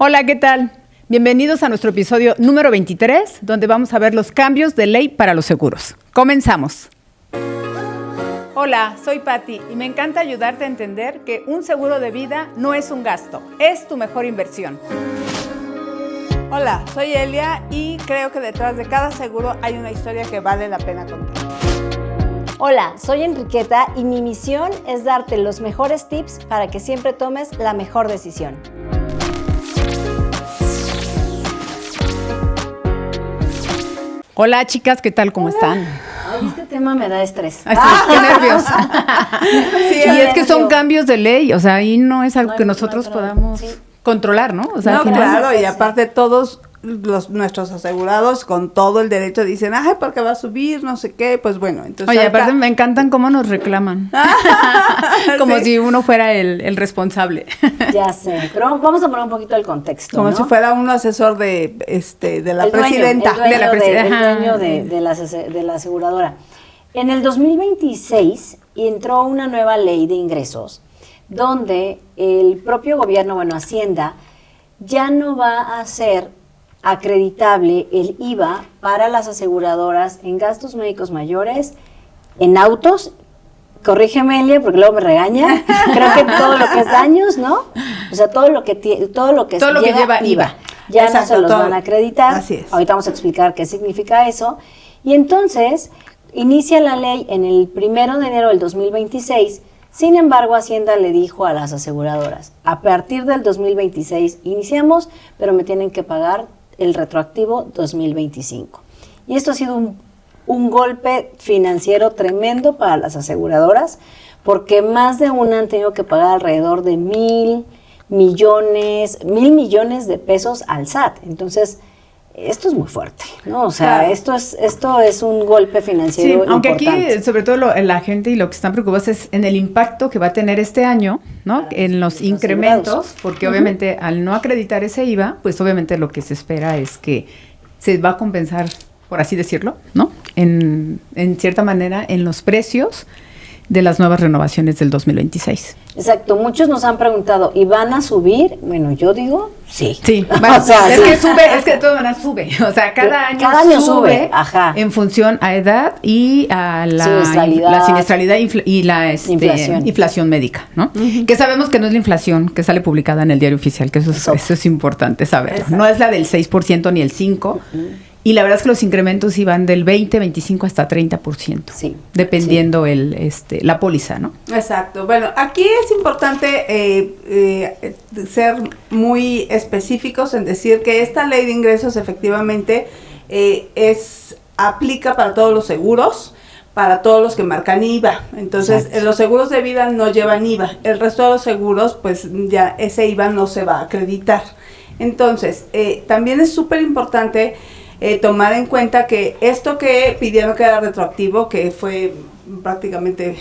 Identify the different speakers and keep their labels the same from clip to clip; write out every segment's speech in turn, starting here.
Speaker 1: Hola, ¿qué tal? Bienvenidos a nuestro episodio número 23, donde vamos a ver los cambios de ley para los seguros. Comenzamos. Hola, soy Patti y me encanta ayudarte a entender que un seguro de vida no es un gasto, es tu mejor inversión.
Speaker 2: Hola, soy Elia y creo que detrás de cada seguro hay una historia que vale la pena contar.
Speaker 3: Hola, soy Enriqueta y mi misión es darte los mejores tips para que siempre tomes la mejor decisión.
Speaker 1: Hola, chicas, ¿qué tal? ¿Cómo están?
Speaker 3: Ay, este tema me da estrés.
Speaker 1: Ay, sí, qué nervios. Sí, y es que son cambios de ley, o sea, ahí no es algo que nosotros podamos controlar, ¿no? O sea,
Speaker 2: no,
Speaker 1: al final,
Speaker 2: claro, y aparte todos nuestros asegurados con todo el derecho dicen, ay, porque va a subir, no sé qué, pues bueno, entonces...
Speaker 1: Oye, aparte me encantan cómo nos reclaman. Como ¿sí? Si uno fuera el responsable.
Speaker 3: Ya sé, pero vamos a poner un poquito el contexto,
Speaker 2: como
Speaker 3: ¿no?
Speaker 2: si fuera un asesor de la presidenta.
Speaker 3: El dueño de la aseguradora. En el 2026 entró una nueva ley de ingresos donde el propio gobierno, Hacienda, ya no va a ser acreditable el IVA para las aseguradoras en gastos médicos mayores, en autos, corrígeme Elia, porque luego me regaña, creo que todo lo que es daños, ¿no? O sea, todo lo que lleva IVA. Ya exacto, no se los van a acreditar.
Speaker 2: Así es.
Speaker 3: Ahorita vamos a explicar qué significa eso. Y entonces, inicia la ley en el 1 de enero del 2026. Sin embargo, Hacienda le dijo a las aseguradoras, a partir del 2026 iniciamos, pero me tienen que pagar el retroactivo 2025. Y esto ha sido un golpe financiero tremendo para las aseguradoras, porque más de una han tenido que pagar alrededor de 1,000 millones de pesos al SAT. Entonces, esto es muy fuerte, ¿no? O sea, claro. esto es un golpe financiero
Speaker 1: aunque
Speaker 3: importante.
Speaker 1: Aquí, sobre todo la gente y lo que están preocupados es en el impacto que va a tener este año, ¿no? En los incrementos, porque obviamente al no acreditar ese IVA, pues obviamente lo que se espera es que se va a compensar, por así decirlo, ¿no? En cierta manera, en los precios de las nuevas renovaciones del 2026.
Speaker 3: Exacto, muchos nos han preguntado, ¿y van a subir? Bueno, yo digo, sí.
Speaker 1: Sí, bueno, o sea, es que de todas maneras sube, o sea, cada año sube
Speaker 3: ajá,
Speaker 1: en función a edad y a la siniestralidad y la inflación médica, ¿no? Uh-huh. Que sabemos que no es la inflación que sale publicada en el diario oficial, que eso es importante saberlo. No es la del 6% ni el 5%, uh-huh. Y la verdad es que los incrementos iban del 20, 25 hasta 30%, sí, dependiendo la póliza, ¿no?
Speaker 2: Exacto. Bueno, aquí es importante ser muy específicos en decir que esta ley de ingresos efectivamente aplica para todos los seguros, para todos los que marcan IVA. Entonces, los seguros de vida no llevan IVA. El resto de los seguros, pues ya ese IVA no se va a acreditar. Entonces, también es súper importante tomar en cuenta que esto que pidieron que era retroactivo, que fue prácticamente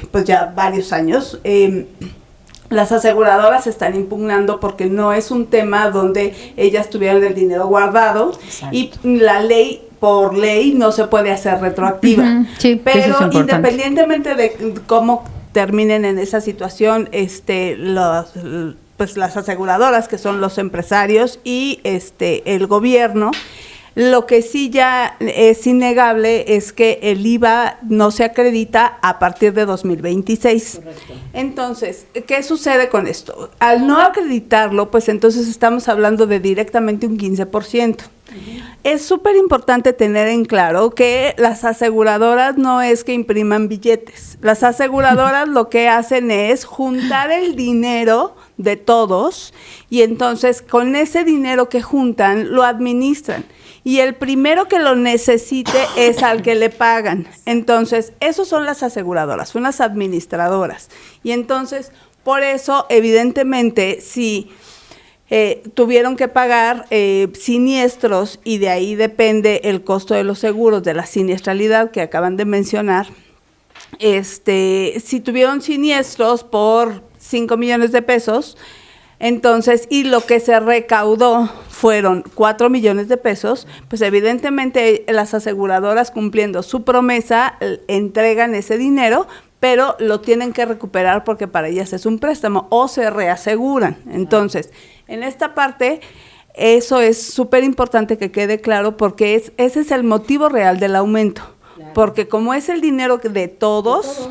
Speaker 2: pues ya varios años, las aseguradoras están impugnando porque no es un tema donde ellas tuvieran el dinero guardado. Exacto. Y la ley, por ley, no se puede hacer retroactiva. Uh-huh. Sí, pero independientemente de cómo terminen en esa situación, pues las aseguradoras, que son los empresarios y el gobierno, lo que sí ya es innegable es que el IVA no se acredita a partir de 2026. Correcto. Entonces, ¿qué sucede con esto? Al no acreditarlo, pues entonces estamos hablando de directamente un 15%. Uh-huh. Es súper importante tener en claro que las aseguradoras no es que impriman billetes. Las aseguradoras lo que hacen es juntar el dinero de todos y entonces con ese dinero que juntan lo administran. Y el primero que lo necesite es al que le pagan. Entonces, esos son las aseguradoras, son las administradoras. Y entonces, por eso, evidentemente, si tuvieron que pagar siniestros, y de ahí depende el costo de los seguros, de la siniestralidad que acaban de mencionar, si tuvieron siniestros por 5 millones de pesos, entonces, y lo que se recaudó fueron 4 millones de pesos, pues evidentemente las aseguradoras, cumpliendo su promesa, entregan ese dinero, pero lo tienen que recuperar porque para ellas es un préstamo o se reaseguran. Entonces, En esta parte, eso es súper importante que quede claro porque ese es el motivo real del aumento. Claro. Porque como es el dinero de todos,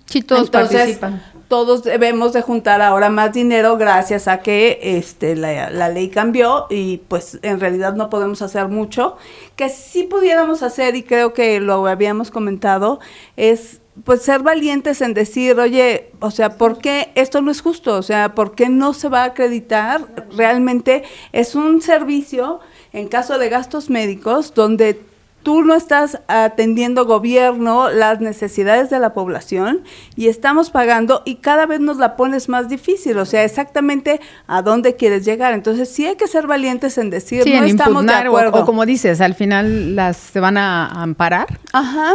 Speaker 1: sí, todos participan.
Speaker 2: Todos debemos de juntar ahora más dinero gracias a que la ley cambió y pues en realidad no podemos hacer mucho. Que sí pudiéramos hacer, y creo que lo habíamos comentado, es pues ser valientes en decir, oye, o sea, ¿por qué esto no es justo? O sea, ¿por qué no se va a acreditar? Realmente es un servicio, en caso de gastos médicos, donde tú no estás atendiendo gobierno las necesidades de la población y estamos pagando y cada vez nos la pones más difícil, o sea, exactamente a dónde quieres llegar. Entonces sí hay que ser valientes en decir,
Speaker 1: sí,
Speaker 2: no
Speaker 1: en
Speaker 2: estamos de acuerdo.
Speaker 1: O como dices, al final se van a amparar,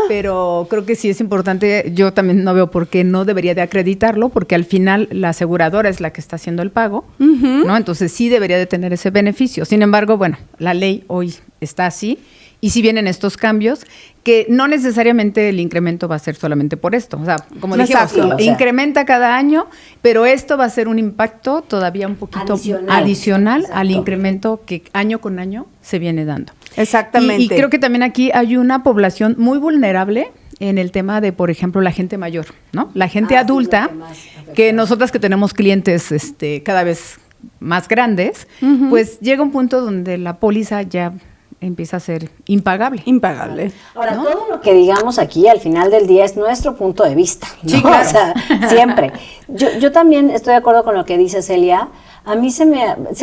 Speaker 1: pero creo que sí es importante, yo también no veo por qué no debería de acreditarlo, porque al final la aseguradora es la que está haciendo el pago, ¿no? Entonces sí debería de tener ese beneficio. Sin embargo, bueno, la ley hoy está así. Y si vienen estos cambios, que no necesariamente el incremento va a ser solamente por esto. O sea, como dijimos, incrementa cada año, pero esto va a ser un impacto todavía un poquito adicional al incremento que año con año se viene dando.
Speaker 2: Exactamente.
Speaker 1: Y creo que también aquí hay una población muy vulnerable en el tema de, por ejemplo, la gente mayor, ¿no? La gente adulta, que nosotras que tenemos clientes cada vez más grandes, pues llega un punto donde la póliza ya empieza a ser impagable.
Speaker 2: Impagable.
Speaker 3: Ahora, ¿no? Todo lo que digamos aquí al final del día es nuestro punto de vista, ¿no?
Speaker 1: Sí, claro.
Speaker 3: O sea, siempre. Yo también estoy de acuerdo con lo que dice Celia. A mí se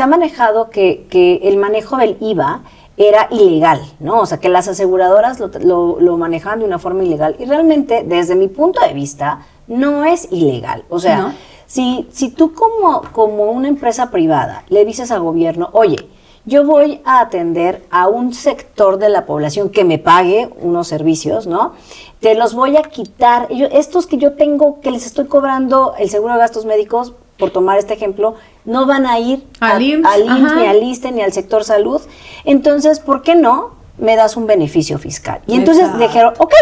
Speaker 3: ha manejado que el manejo del IVA era ilegal, ¿no? O sea, que las aseguradoras lo manejaban de una forma ilegal. Y realmente, desde mi punto de vista, no es ilegal. O sea, ¿no? si tú como una empresa privada le dices al gobierno, oye, yo voy a atender a un sector de la población que me pague unos servicios, ¿no? Te los voy a quitar. Estos que yo tengo, que les estoy cobrando el seguro de gastos médicos, por tomar este ejemplo, no van a ir al IMSS, ni al ISSSTE, ni al sector salud. Entonces, ¿por qué no me das un beneficio fiscal? Y entonces dijeron, ok,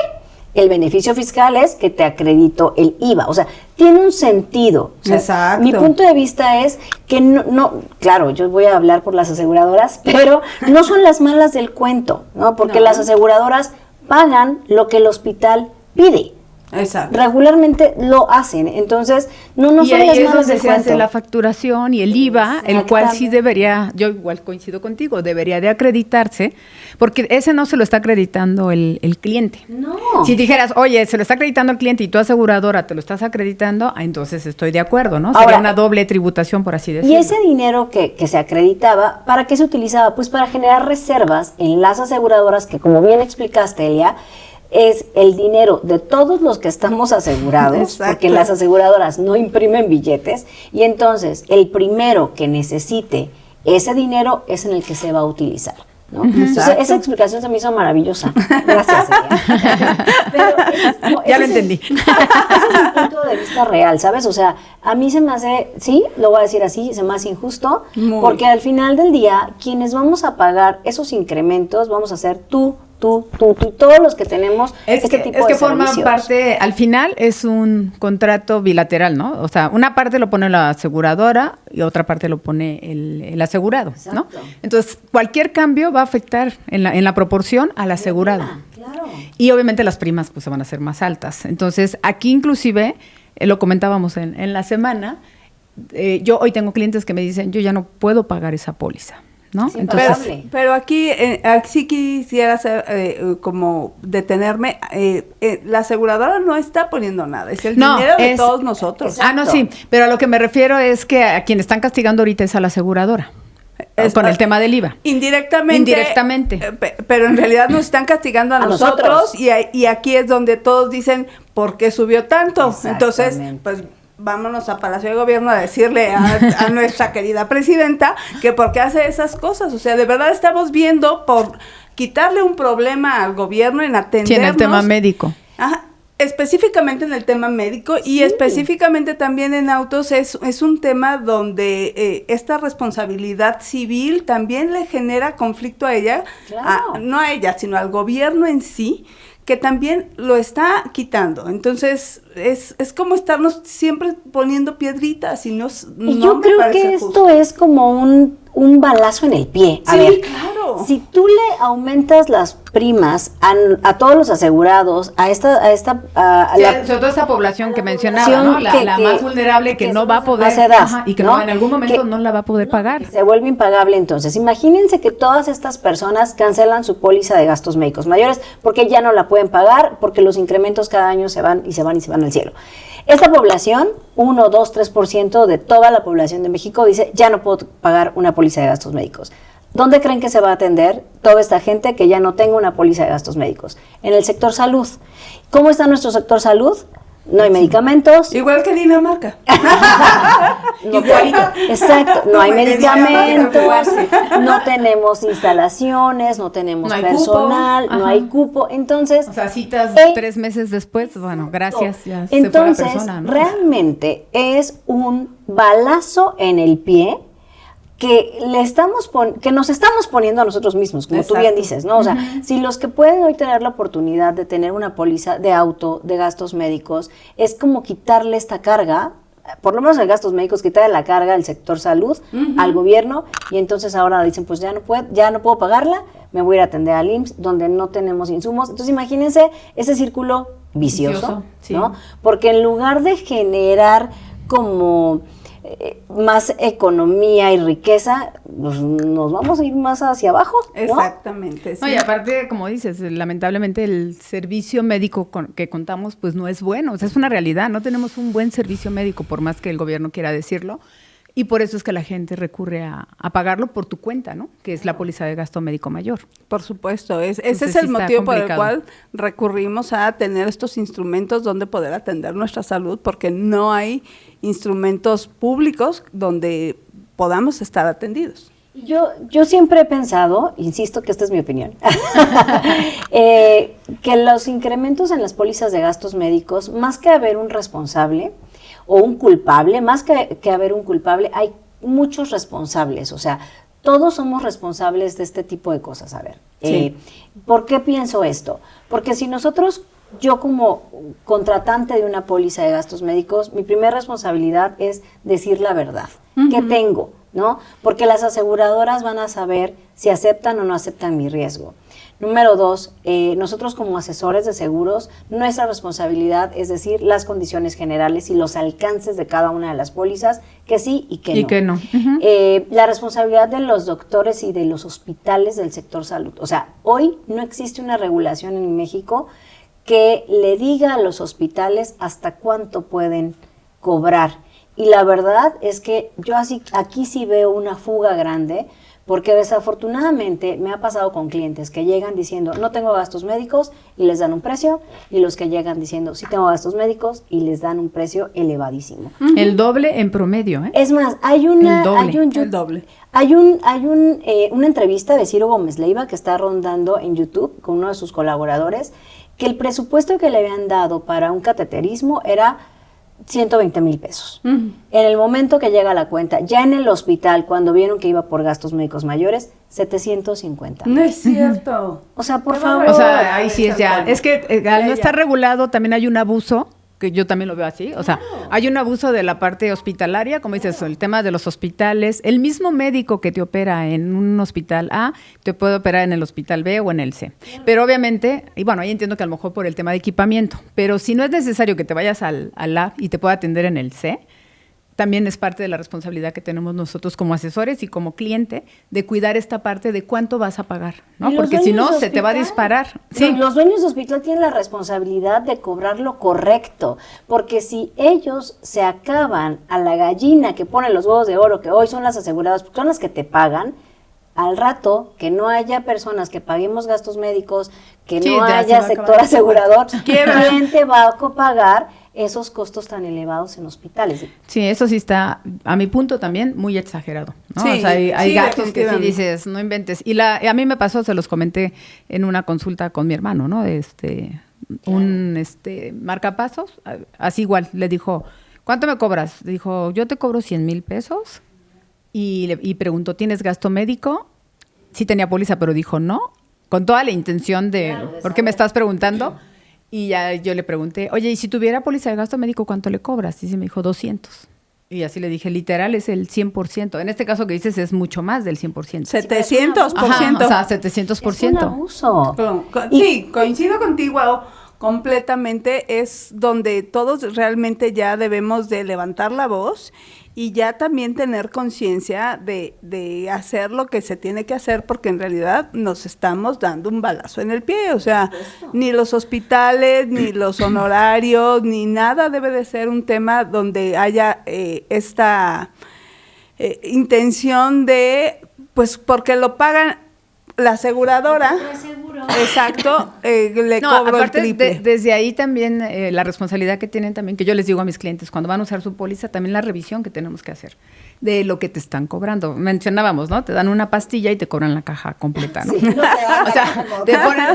Speaker 3: el beneficio fiscal es que te acredito el IVA. O sea, tiene un sentido. O sea, exacto. Mi punto de vista es que no, claro, yo voy a hablar por las aseguradoras, pero no son las malas del cuento, ¿no? Porque las aseguradoras pagan lo que el hospital pide.
Speaker 2: Exacto.
Speaker 3: Regularmente lo hacen, entonces no son las malas del cuento.
Speaker 1: Y la facturación y el IVA, el cual sí debería, yo igual coincido contigo, debería de acreditarse, porque ese no se lo está acreditando el cliente.
Speaker 3: No.
Speaker 1: Si dijeras, oye, se lo está acreditando el cliente y tu aseguradora te lo estás acreditando, entonces estoy de acuerdo, ¿no? Sería una doble tributación, por así decirlo.
Speaker 3: Y ese dinero que se acreditaba, ¿para qué se utilizaba? Pues para generar reservas en las aseguradoras, que como bien explicaste, Elia, es el dinero de todos los que estamos asegurados. Exacto. Porque las aseguradoras no imprimen billetes, y entonces el primero que necesite ese dinero es en el que se va a utilizar, ¿no? Entonces, esa explicación se me hizo maravillosa. Gracias, Pero
Speaker 1: ya lo entendí.
Speaker 3: Ese es mi punto de vista real, ¿sabes? O sea, a mí se me hace, sí, lo voy a decir así, se me hace injusto, porque al final del día, quienes vamos a pagar esos incrementos vamos a ser tú, todos los que tenemos tipo de servicios. Es que forma
Speaker 1: parte, al final es un contrato bilateral, ¿no? O sea, una parte lo pone la aseguradora y otra parte lo pone el asegurado, ¿no? Entonces, cualquier cambio va a afectar en la proporción al asegurado.
Speaker 3: Claro.
Speaker 1: Y obviamente las primas pues se van a hacer más altas. Entonces, aquí inclusive, lo comentábamos en la semana, yo hoy tengo clientes que me dicen, yo ya no puedo pagar esa póliza, ¿no?
Speaker 2: Entonces, pero aquí sí quisiera hacer, como detenerme, la aseguradora no está poniendo nada, es el dinero de todos nosotros.
Speaker 1: Exacto. No, sí, pero a lo que me refiero es que a quien están castigando ahorita es a la aseguradora. Con el tema del IVA.
Speaker 2: Indirectamente. Pero en realidad nos están castigando a nosotros. Y aquí es donde todos dicen, ¿por qué subió tanto? Entonces, pues vámonos a Palacio de Gobierno a decirle a nuestra querida presidenta que por qué hace esas cosas. O sea, de verdad estamos viendo por quitarle un problema al gobierno en atendernos.
Speaker 1: Sí, en el tema médico.
Speaker 2: Ajá. Específicamente en el tema médico y específicamente también en autos es un tema donde esta responsabilidad civil también le genera conflicto a ella,
Speaker 3: claro.
Speaker 2: No a ella, sino al gobierno en sí, que también lo está quitando. Entonces, es como estarnos siempre poniendo piedritas y no
Speaker 3: yo creo que esto es como un balazo en el pie. A ver,
Speaker 2: claro.
Speaker 3: Si tú le aumentas las primas a todos los asegurados,
Speaker 1: sobre todo esta población que mencionaba, ¿no? La más vulnerable que no va a poder, y que ¿no? En algún momento no la va a poder pagar.
Speaker 3: Se vuelve impagable. Entonces, imagínense que todas estas personas cancelan su póliza de gastos médicos mayores porque ya no la pueden pagar, porque los incrementos cada año se van al cielo. Esta población, 1, 2, 3% de toda la población de México dice, ya no puedo pagar una póliza de gastos médicos. ¿Dónde creen que se va a atender toda esta gente que ya no tenga una póliza de gastos médicos? En el sector salud. ¿Cómo está nuestro sector salud? No hay medicamentos.
Speaker 2: Igual que Dinamarca.
Speaker 3: Igualito. Exacto. No hay medicamentos, no tenemos instalaciones, no tenemos personal, no hay cupo. Entonces,
Speaker 1: o sea, citas 3 meses después, bueno, gracias, ya
Speaker 3: entonces,
Speaker 1: se fue la persona, ¿no?
Speaker 3: Realmente es un balazo en el pie que nos estamos poniendo a nosotros mismos, como tú bien dices, ¿no? O sea, si los que pueden hoy tener la oportunidad de tener una póliza de auto, de gastos médicos, es como quitarle esta carga, por lo menos en gastos médicos, quitarle la carga al sector salud, al gobierno, y entonces ahora dicen, pues ya no puedo pagarla, me voy a ir a atender al IMSS, donde no tenemos insumos. Entonces imagínense ese círculo vicioso, ¿no? Porque en lugar de generar como más economía y riqueza, pues nos vamos a ir más hacia abajo, ¿no?
Speaker 2: Exactamente. Sí.
Speaker 1: No, y aparte, como dices, lamentablemente el servicio médico que contamos pues no es bueno, o sea, es una realidad, no tenemos un buen servicio médico por más que el gobierno quiera decirlo, y por eso es que la gente recurre a pagarlo por tu cuenta, ¿no? Que es la póliza de gasto médico mayor.
Speaker 2: Por supuesto, ese es el motivo por el cual recurrimos a tener estos instrumentos donde poder atender nuestra salud, porque no hay instrumentos públicos donde podamos estar atendidos.
Speaker 3: Yo siempre he pensado, insisto que esta es mi opinión, que los incrementos en las pólizas de gastos médicos, más que haber un responsable o un culpable, más que haber un culpable, hay muchos responsables, o sea, todos somos responsables de este tipo de cosas. A ver, ¿por qué pienso esto? Porque si yo como contratante de una póliza de gastos médicos, mi primera responsabilidad es decir la verdad. ¿Qué tengo? ¿No? Porque las aseguradoras van a saber si aceptan o no aceptan mi riesgo. Número 2, nosotros como asesores de seguros, nuestra responsabilidad es decir las condiciones generales y los alcances de cada una de las pólizas, que sí y que no.
Speaker 1: Y que no.
Speaker 3: La responsabilidad de los doctores y de los hospitales del sector salud. O sea, hoy no existe una regulación en México que le diga a los hospitales hasta cuánto pueden cobrar. Y la verdad es que yo aquí sí veo una fuga grande, porque desafortunadamente me ha pasado con clientes que llegan diciendo no tengo gastos médicos y les dan un precio, y los que llegan diciendo sí tengo gastos médicos y les dan un precio elevadísimo.
Speaker 1: El doble en promedio, ¿eh?
Speaker 3: Es más, hay una entrevista de Ciro Gómez Leiva que está rondando en YouTube con uno de sus colaboradores, que el presupuesto que le habían dado para un cateterismo era 120,000 pesos. En el momento que llega la cuenta, ya en el hospital, cuando vieron que iba por gastos médicos mayores, 750,000.
Speaker 2: No es cierto.
Speaker 3: O sea, por favor.
Speaker 1: O sea, ahí sí es ya. Es que al no estar regulado también hay un abuso, que yo también lo veo así. O sea, hay un abuso de la parte hospitalaria, como dices, el tema de los hospitales. El mismo médico que te opera en un hospital A, te puede operar en el hospital B o en el C. Pero obviamente, y bueno, ahí entiendo que a lo mejor por el tema de equipamiento, pero si no es necesario que te vayas al A y te pueda atender en el C, también es parte de la responsabilidad que tenemos nosotros como asesores y como cliente de cuidar esta parte de cuánto vas a pagar, ¿no? Porque si no, se te va a disparar.
Speaker 3: Sí. Los dueños de hospital tienen la responsabilidad de cobrar lo correcto, porque si ellos se acaban a la gallina que pone los huevos de oro, que hoy son las aseguradoras, porque son las que te pagan, al rato que no haya personas que paguemos gastos médicos, que no haya sector asegurador, ¿quién te va a pagar esos costos tan elevados en hospitales?
Speaker 1: Sí, eso sí está, a mi punto también, muy exagerado, ¿no? Sí, o sea, hay gastos que sí dices, no inventes. Y a mí me pasó, se los comenté en una consulta con mi hermano, ¿no? Un marcapasos, así igual, le dijo, ¿cuánto me cobras? Dijo, yo te cobro 100,000 pesos. Y preguntó, ¿tienes gasto médico? Sí tenía póliza, pero dijo no. con toda la intención de, ¿por qué me estás preguntando? Y ya yo le pregunté, oye, ¿y si tuviera póliza de gasto médico, cuánto le cobras? Y se me dijo 200. Y así le dije, literal, es el 100%. En este caso que dices es mucho más del 100%.
Speaker 2: 700%.
Speaker 1: Ajá, o sea, 700%.
Speaker 3: Es un abuso.
Speaker 2: Sí, coincido contigo completamente. Es donde todos realmente ya debemos de levantar la voz y ya también tener conciencia de hacer lo que se tiene que hacer, porque en realidad nos estamos dando un balazo en el pie. O sea, ni los hospitales, ni los honorarios, ni nada debe de ser un tema donde haya esta intención de, pues porque lo pagan la aseguradora. Exacto, le cobro el triple.
Speaker 1: Desde ahí también la responsabilidad que tienen también, que yo les digo a mis clientes, cuando van a usar su póliza, también la revisión que tenemos que hacer de lo que te están cobrando. Mencionábamos, ¿no? Te dan una pastilla y te cobran la caja completa, ¿no? Sí, o sea,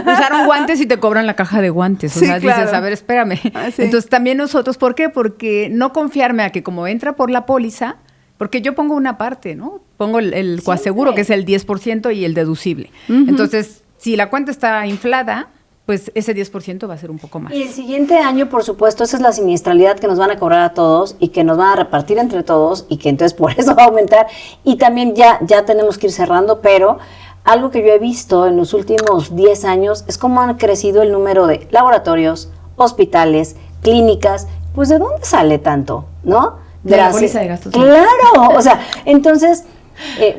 Speaker 1: usaron guantes y te cobran la caja de guantes. O sea, claro. Dices, a ver, espérame. Sí. Entonces también nosotros, ¿por qué? Porque no confiarme a que como entra por la póliza, porque yo pongo una parte, ¿no? Pongo el coaseguro, que es el 10% y el deducible. Entonces, si la cuenta está inflada, pues ese 10% va a ser un poco más.
Speaker 3: Y el siguiente año, por supuesto, esa es la siniestralidad que nos van a cobrar a todos y que nos van a repartir entre todos y que entonces por eso va a aumentar. Y también ya tenemos que ir cerrando, pero algo que yo he visto en los últimos 10 años es cómo han crecido el número de laboratorios, hospitales, clínicas. Pues, ¿de dónde sale tanto, no?
Speaker 1: De la póliza de gastos.
Speaker 3: Claro, o sea, entonces,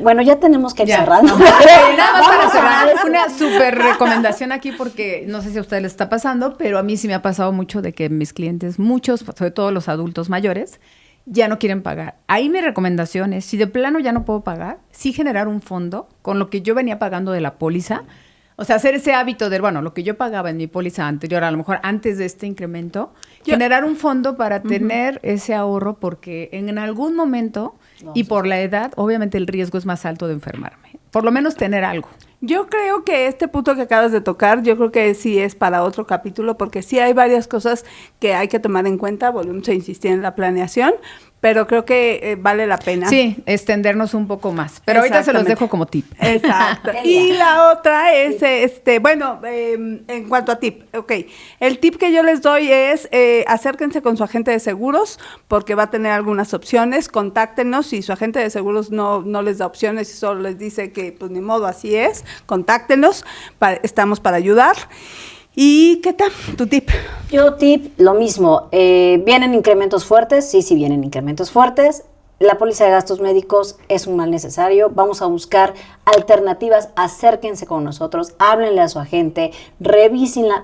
Speaker 3: bueno, ya tenemos que ir cerrando.
Speaker 1: Nada más para cerrar, una súper recomendación aquí, porque no sé si a ustedes les está pasando, pero a mí sí me ha pasado mucho de que mis clientes, muchos, sobre todo los adultos mayores, ya no quieren pagar. Ahí mi recomendación es, si de plano ya no puedo pagar, sí generar un fondo con lo que yo venía pagando de la póliza. O sea, hacer ese hábito de, bueno, lo que yo pagaba en mi póliza anterior, a lo mejor antes de este incremento, generar un fondo para tener ese ahorro, porque en algún momento, y por la edad, obviamente el riesgo es más alto de enfermarme. Por lo menos tener algo.
Speaker 2: Yo creo que este punto que acabas de tocar, yo creo que sí es para otro capítulo, porque sí hay varias cosas que hay que tomar en cuenta. Volvemos a insistir en la planeación, pero creo que vale la pena.
Speaker 1: Sí, extendernos un poco más. Pero ahorita se los dejo como tip.
Speaker 2: Exacto. Y la otra es, bueno, en cuanto a tip, el tip que yo les doy es acérquense con su agente de seguros, porque va a tener algunas opciones. Contáctenos. Si su agente de seguros no les da opciones y solo les dice que, pues, ni modo, así es, contáctenos. Estamos para ayudar. ¿Y qué tal tu tip?
Speaker 3: Yo tip, lo mismo. ¿Vienen incrementos fuertes? Sí, vienen incrementos fuertes. La póliza de gastos médicos es un mal necesario. Vamos a buscar alternativas. Acérquense con nosotros, háblenle a su agente, revísenla,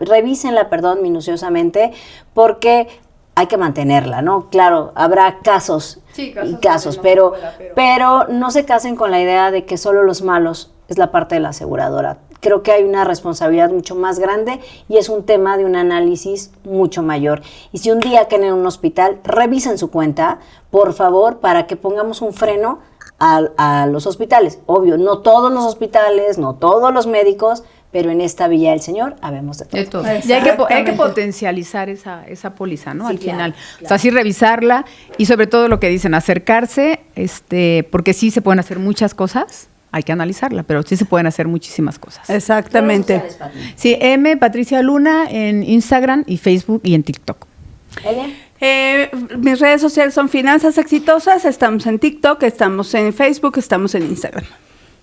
Speaker 3: minuciosamente, porque hay que mantenerla, ¿no? Claro, habrá casos y casos, pero no se casen con la idea de que solo los malos es la parte de la aseguradora. Creo que hay una responsabilidad mucho más grande y es un tema de un análisis mucho mayor. Y si un día caen en un hospital, revisen su cuenta, por favor, para que pongamos un freno a los hospitales. Obvio, no todos los hospitales, no todos los médicos, pero en esta Villa del Señor habemos de todo.
Speaker 1: Y hay que potencializar esa póliza, ¿no? Sí, al final. Claro. O sea, sí revisarla y sobre todo lo que dicen, acercarse, porque sí se pueden hacer muchas cosas. Hay que analizarla, pero sí se pueden hacer muchísimas cosas.
Speaker 2: Exactamente.
Speaker 1: Sí, Patricia Luna en Instagram y Facebook y en TikTok.
Speaker 2: Mis redes sociales son Finanzas Exitosas. Estamos en TikTok, estamos en Facebook, estamos en Instagram.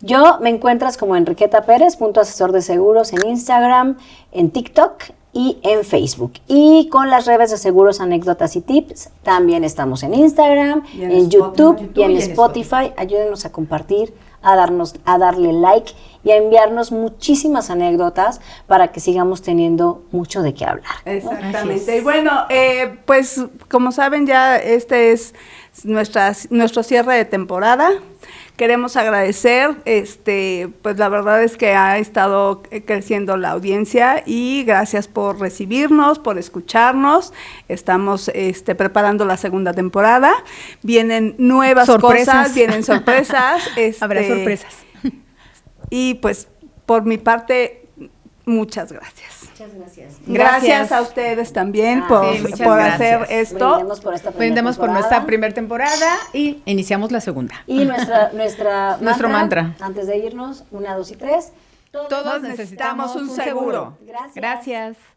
Speaker 3: Yo me encuentras como Enriqueta Pérez, #asesor de seguros en Instagram, en TikTok y en Facebook. Y con las redes de seguros, anécdotas y tips, también estamos en Instagram, en YouTube y en Spotify. Ayúdenos a compartir, a darle like y a enviarnos muchísimas anécdotas para que sigamos teniendo mucho de qué hablar, ¿no?
Speaker 2: Exactamente. Y bueno, pues como saben ya este es nuestro cierre de temporada. Queremos agradecer, pues la verdad es que ha estado creciendo la audiencia y gracias por recibirnos, por escucharnos. Estamos preparando la segunda temporada. Vienen nuevas cosas, vienen sorpresas.
Speaker 1: Habrá sorpresas.
Speaker 2: Y pues por mi parte, muchas gracias.
Speaker 3: Muchas gracias.
Speaker 2: Gracias a ustedes también por hacer esto.
Speaker 1: Brindemos por nuestra primera temporada y iniciamos la segunda.
Speaker 3: Y nuestro
Speaker 1: mantra.
Speaker 3: Antes de irnos, 1, 2 y 3.
Speaker 1: Todos necesitamos un seguro.
Speaker 3: Gracias.
Speaker 1: Gracias.